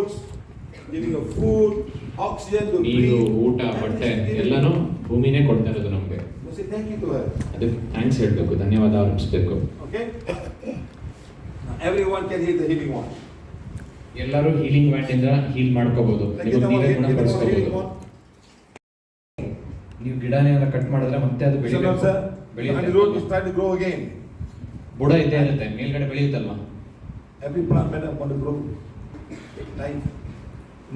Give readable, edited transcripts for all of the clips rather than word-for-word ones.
roads, giving you food, oxygen to ನೀರು, breathe. ಊಟ, ಬಟ್ಟೆ ಎಲ್ಲಾನು ಭೂಮಿನೇ ಕೊಡ್ತಾ ಇರೋದು ನಮಗೆ. You say thank you to her. ಅದಕ್ಕೆ ಥ್ಯಾಂಕ್ಸ್ ಹೇಳ್ಬೇಕು, ಧನ್ಯವಾದ ಅರ್ಪಿಸಬೇಕು. Okay? Now everyone can hear the healing one. ಎಲ್ಲರೂ ಹೀಲಿಂಗ್ ವ್ಯಾಂಡ್ ಇಂದ ಹೀಲ್ ಮಾಡ್ಕೋಬಹುದು. ನೀವು ಗಿಡನೇ ಎಲ್ಲ ಕಟ್ ಮಾಡಿದ್ರೆ ಮತ್ತೆ ಅದು ಬೆಳೆಯುತ್ತೆ. And the root is trying to grow again. ಬುಡ ಇದ್ದೇ ಇರುತ್ತೆ, ಮೇಲ್ಗಡೆ ಬೆಳೆಯುತ್ತಲ್ವಾ. Every plant better want to grow. Right?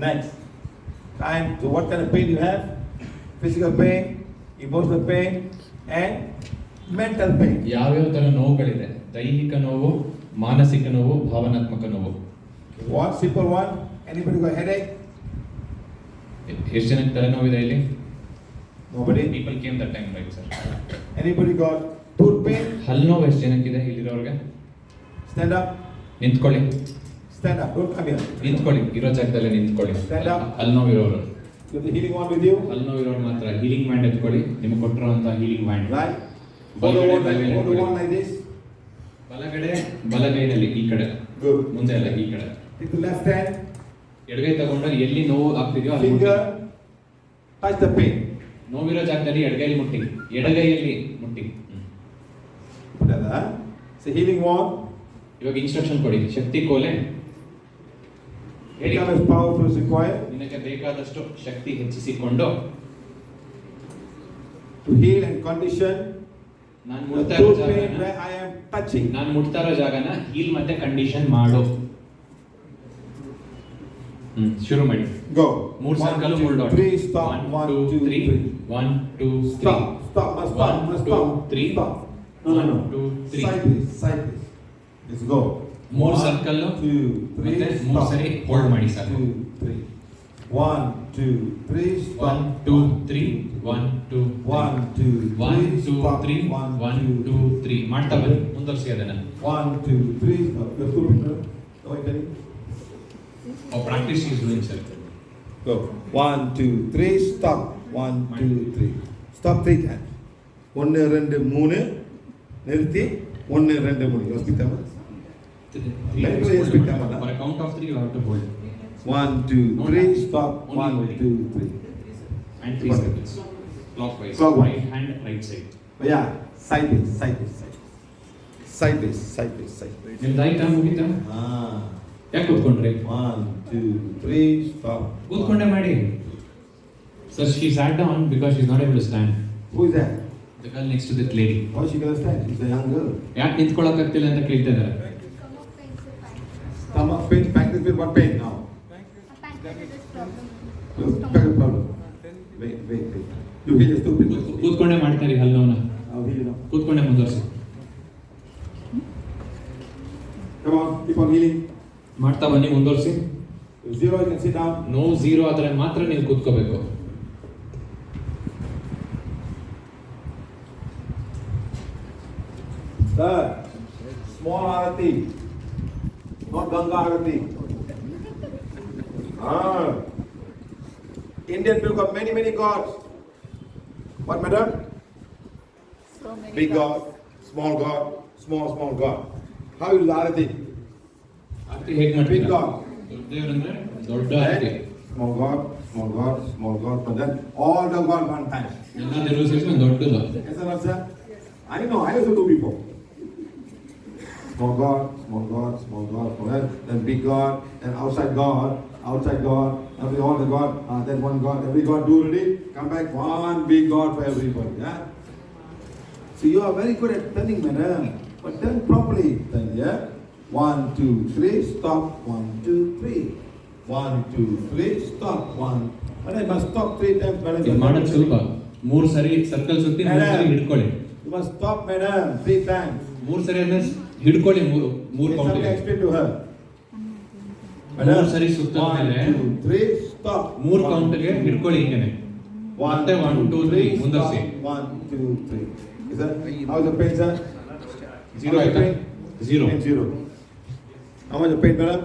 Next. Time to what kind of pain you have? Physical pain, emotional pain, and mental pain. ಯಾವ್ಯಾವ ತರ ನೋವುಗಳಿದೆ? ದೈಹಿಕ ನೋವು, ಮಾನಸಿಕ ನೋವು, ಭಾವನಾತ್ಮಕ ನೋವು. One simple one. Anybody got headache? ಎಷ್ಟು ಜನಕ್ಕೆ ತಲೆನೋವಿದೆ ಇಲ್ಲಿ? Nobody. People came that time, right, sir? Anybody got tooth pain? ಹಲ್ಲು ನೋವು ಎಷ್ಟು ಜನಕ್ಕಿದೆ ಇಲ್ಲಿರೋರ್ಗೆ? Stand up. ನಿಂತ್ಕೊಳ್ಳಿ. Stand up. Don't come here. ನಿಂತ್ಕೊಳ್ಳಿ, ಇರೋ ಜಾಗದಲ್ಲೇ ನಿಂತ್ಕೊಳ್ಳಿ. Stand up. ಹಲ್ಲು ನೋವು ಇರೋರು. You have the healing one with you. ಹಲ್ಲು ನೋವು ಇರೋರು ಮಾತ್ರ ಹೀಲಿಂಗ್ ವ್ಯಾಂಡ್ ಎತ್ಕೊಳ್ಳಿ. ನಿಮಗೆ ಕೊಟ್ಟಿರುವಂತಹ healing ವ್ಯಾಂಡ್. Right. Hold the one like this. ಬಲಗಡೆ ಬಲಗೈನಲ್ಲಿ ಈ ಕಡೆ. Good. ಮುಂದೆ ಅಲ್ಲ ಈ ಕಡೆ. Take the left hand. ಎಡಗೈ ತಗೊಂಡು ಎಲ್ಲಿ ನೋವು ಆಗ್ತಿದೆಯೋ ಅಲ್ಲಿ ಮುಟ್ಟಿ. Finger. Touch the pain. ನೋವಿರೋ ಜಾಗದಲ್ಲಿ ಎಡಗೈಲಿ ಮುಟ್ಟಿ, ಎಡಗೈಯಲ್ಲಿ ಮುಟ್ಟಿ. It's a healing one. ಇವಾಗ ಇನ್ಸ್ಟ್ರಕ್ಷನ್ ಕೊಡಿ. ಶಕ್ತಿ ಕೋಲೆ Become as powerful as required. ನಿನಗೆ ಬೇಕಾದಷ್ಟು ಶಕ್ತಿ ಹೆಚ್ಚಿಸಿಕೊಂಡು to heal and condition ನಾನು the ಮುಟ್ತಾ ಇರೋ tooth pain ಜಾಗನ where I am touching. ನಾನು ಮುಟ್ತಾ ಇರೋ ಜಾಗನ ಹೀಲ್ ಮತ್ತೆ ಕಂಡೀಷನ್ ಮಾಡು. ಶುರು ಮಾಡಿ. Go. 3 circle 3 dot. 3 stop. 1 2 3. 1 2 3. Stop. Stop. Must stop. 1 Must 2 stop. 3. Stop. No. 1 2 3. Sideways. Sideways. Let's go. 3 circle 2 3. ಮತ್ತೆ 3 ಸರಿ ಹೋಲ್ಡ್ ಮಾಡಿ ಸರ್. 2 3. 1 2 3. Stop. 1 2 3. 1 2 1 2 1 2 Stop. 3. 1 2 3 ಮಾಡ್ತಾ ಬನ್ನಿ, ಮುಂದುವರಿಸಿ ಅದನ್ನ. 1 2 3. Stop. You have two people. Go ahead. Practice is doing sir. Go. 1 2 3. Stop. 1 2 3. Stop 3 times. 1 2 3 நிறுத்தி 1 2 3. யோசிக்காம. Let me speak that one. For a count of 3 you have to hold. 1 2 3. Stop. 1 2 3. And 3 seconds. Clockwise. Clockwise. Right hand, right side. Yeah. Sideways. Sideways. Sideways. Sideways. Sideways. Sideways. ನಿಮ್ದು ಆಯ್ತಾ, ಮುಗಿತಾ? ಯಾಕೆ ಕೂತ್ಕೊಂಡ್ರಿ? 1 2 3. Stop. ಕೂತ್ಕೊಂಡೆ ಮಾಡಿ. So she sat down because she's not able to stand. Who is that? The girl next to that lady. Why she gonna stand? She's a young girl. ಯಾಕೆ ನಿಂತ್ಕೊಳ್ಳೋಕೆ ಆಗ್ತಿಲ್ಲ ಅಂತ ಕೇಳ್ತಾ ಇದ್ದಾರೆ. Stomach pain, pancreas pain, what pain now? Pancreas problem. Wait. You heal your stupid. ಕೂತ್ಕೊಂಡೆ ಮಾಡ್ತಾರೆ ಹಲ್ಲೋನ. I'll heal you now. ಕೂತ್ಕೊಂಡೆ ಮುಂದುವರಿಸಿ. Come on, keep on healing. ಮಾಡ್ತಾ ಬನ್ನಿ, ಮುಂದುವರಿಸಿ. If zero, you can sit down. No zero ಆದ್ರೆ ಮಾತ್ರ ನೀವು ಕೂತ್ಕೋಬೇಕು. Sir, small arati, not Ganga arati. Indian people got many gods. What, madam? So many Big God, small God. How is arati? ಆರತಿ ಹೇಗೆ Big ಮಾಡ್ತೀರಾ? God. ದೊಡ್ಡ ದೇವರಂದ್ರೆ ದೊಡ್ಡ ಆರತಿ. Small God, but then all the God one time. ಎಲ್ಲ ದೇವರು ಸೇರಿಸಿ ಒಂದು ದೊಡ್ಡದು. Yes or not, sir? I know, I also do before. Small God, then big God, then outside God, every all the God, then one God, every God do already, come back, one big God for everybody, yeah? So you are very good at turning, madam, but turn properly, then, yeah? 1 2 3, stop, 1 2 3, 1 2 3, stop, 1, but I must stop 3 times, madam. ಇದು ಮಾಡೋದು ಸುಲಭ. 3 ಸರಿ circle ಸುತ್ತಿ 3 ಸರಿ ಹಿಡ್ಕೊಳ್ಳಿ. You must stop, madam, 3 times. 3 ಸರಿ ಅಂದ್ರೆ ಹಿಡ್ಕೊಳ್ಳಿ, 3 Can count somebody ಇದೆ. explain to her? 3 ಸರಿ ಸುತ್ತದ್ಮೇಲೆ 1 2 3, stop. 3 ಕೌಂಟ್ಗೆ ಹಿಡ್ಕೊಳ್ಳಿ ಹಿಂಗೇನೆ. ಮತ್ತೆ 1 2 3 ಮುಂದುವರಿಸಿ. 1 2 3. Is that how is the pain, sir? Zero ಆಯ್ತಾ? Zero. Pain zero. How much the pain, madam?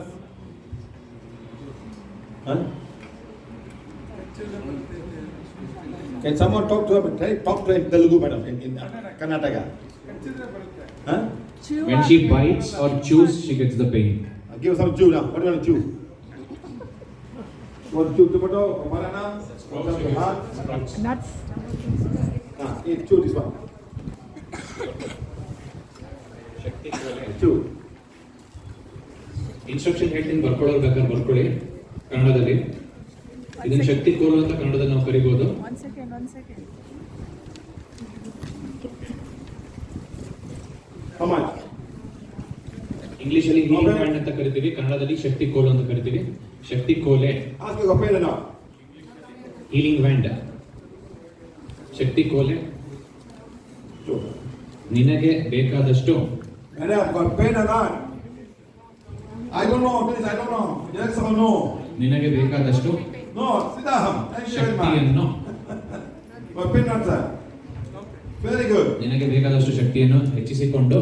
Huh? Can someone talk to her? Try talk to her in Telugu, madam, in Karnataka. Huh? When she bites or chews, she gets the pain. Give us some chew now. What do you want to chew? Want to chew tomato or banana? Want some to have? Nuts. Eat, chew this one. Chew. Instruction ಹೇಳ್ತೀನಿ, ಬರ್ಕೊಳ್ಳೋರು ಬೇಕಾದ್ರೆ ಬರ್ಕೊಳ್ಳಿ ಕನ್ನಡದಲ್ಲಿ. ಇದನ್ನ ಶಕ್ತಿ ಕೋಲು ಅಂತ ಕನ್ನಡದಲ್ಲಿ ನಾವು ಕರಿಬಹುದು. One second. How much? English ಅಲ್ಲಿ ಹೀಲಿಂಗ್ ಬ್ಯಾಂಡ್ ಅಂತ ಕರಿತೀವಿ, ಕನ್ನಡದಲ್ಲಿ ಶಕ್ತಿ ಕೋಲು ಅಂತ ಕರಿತೀವಿ. ಶಕ್ತಿ ಕೋಲೆ, Ask your opinion now. Healing band, Shakti ಕೋಲೆ. Chew. ನಿನಗೆ ಬೇಕಾದಷ್ಟು And I have got pain or not? I don't know, please, I don't know. Yes or no? ನಿನಗೆ ಬೇಕಾದಷ್ಟು No, sit down. Thank you very much. ಶಕ್ತಿಯನ್ನು Got pain or not, sir? Very good. ನಿನಗೆ ಬೇಕಾದಷ್ಟು ಶಕ್ತಿಯನ್ನು ಹೆಚ್ಚಿಸಿಕೊಂಡು